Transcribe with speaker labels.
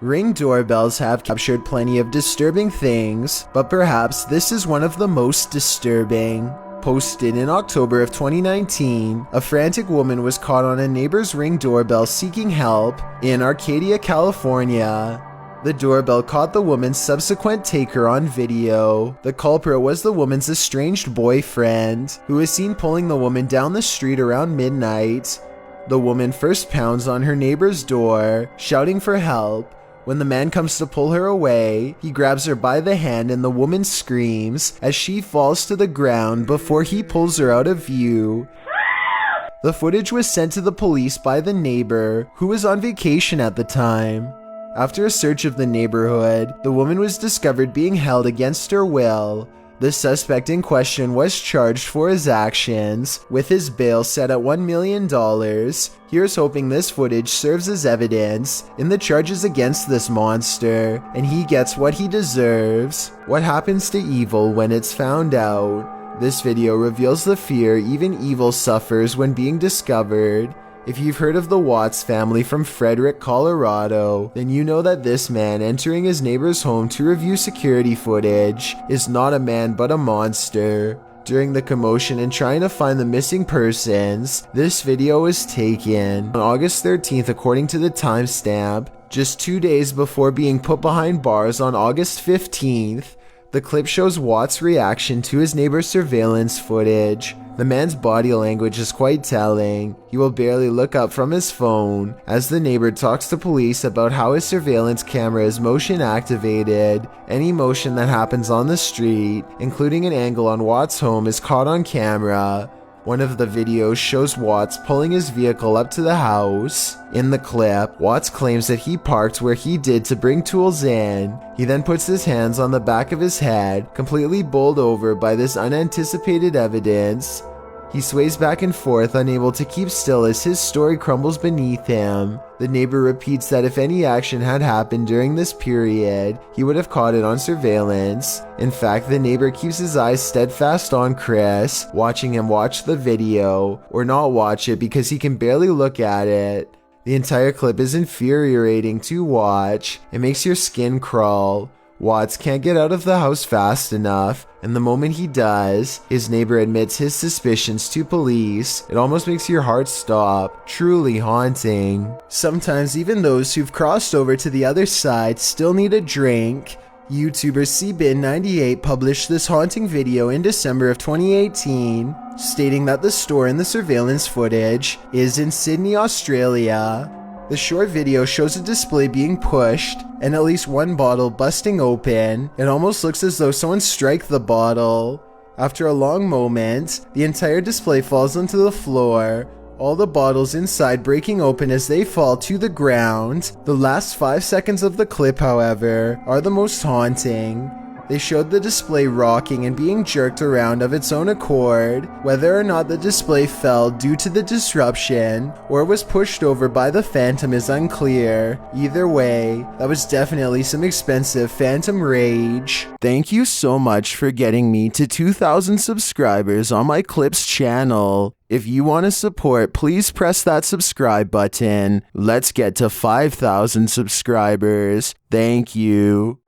Speaker 1: Ring doorbells have captured plenty of disturbing things, but perhaps this is one of the most disturbing. Posted in October of 2019, a frantic woman was caught on a neighbor's Ring doorbell seeking help in Arcadia, California. The doorbell caught the woman's subsequent taker on video. The culprit was the woman's estranged boyfriend, who was seen pulling the woman down the street around midnight. The woman first pounds on her neighbor's door, shouting for help. When the man comes to pull her away, he grabs her by the hand and the woman screams as she falls to the ground before he pulls her out of view. The footage was sent to the police by the neighbor, who was on vacation at the time. After a search of the neighborhood, the woman was discovered being held against her will. The suspect in question was charged for his actions, with his bail set at $1 million. Here's hoping this footage serves as evidence in the charges against this monster, and he gets what he deserves. What happens to evil when it's found out? This video reveals the fear even evil suffers when being discovered. If you've heard of the Watts family from Frederick, Colorado, then you know that this man entering his neighbor's home to review security footage is not a man but a monster. During the commotion and trying to find the missing persons, this video was taken on August 13th according to the timestamp, just 2 days before being put behind bars on August 15th. The clip shows Watt's reaction to his neighbor's surveillance footage. The man's body language is quite telling. He will barely look up from his phone as the neighbor talks to police about how his surveillance camera is motion activated. Any motion that happens on the street, including an angle on Watt's home, is caught on camera. One of the videos shows Watts pulling his vehicle up to the house. In the clip, Watts claims that he parked where he did to bring tools in. He then puts his hands on the back of his head, completely bowled over by this unanticipated evidence. He sways back and forth, unable to keep still as his story crumbles beneath him. The neighbor repeats that if any action had happened during this period, he would have caught it on surveillance. In fact, the neighbor keeps his eyes steadfast on Chris, watching him watch the video, or not watch it because he can barely look at it. The entire clip is infuriating to watch. It makes your skin crawl. Watts can't get out of the house fast enough, and the moment he does, his neighbor admits his suspicions to police. It almost makes your heart stop. Truly haunting. Sometimes even those who've crossed over to the other side still need a drink. YouTuber CBin98 published this haunting video in December of 2018, stating that the store in the surveillance footage is in Sydney, Australia. The short video shows a display being pushed and at least one bottle busting open. It almost looks as though someone struck the bottle. After a long moment, the entire display falls onto the floor, all the bottles inside breaking open as they fall to the ground. The last 5 seconds of the clip, however, are the most haunting. They showed the display rocking and being jerked around of its own accord. Whether or not the display fell due to the disruption or was pushed over by the phantom is unclear. Either way, that was definitely some expensive phantom rage. Thank you so much for getting me to 2,000 subscribers on my Clips channel. If you want to support, please press that subscribe button. Let's get to 5,000 subscribers. Thank you.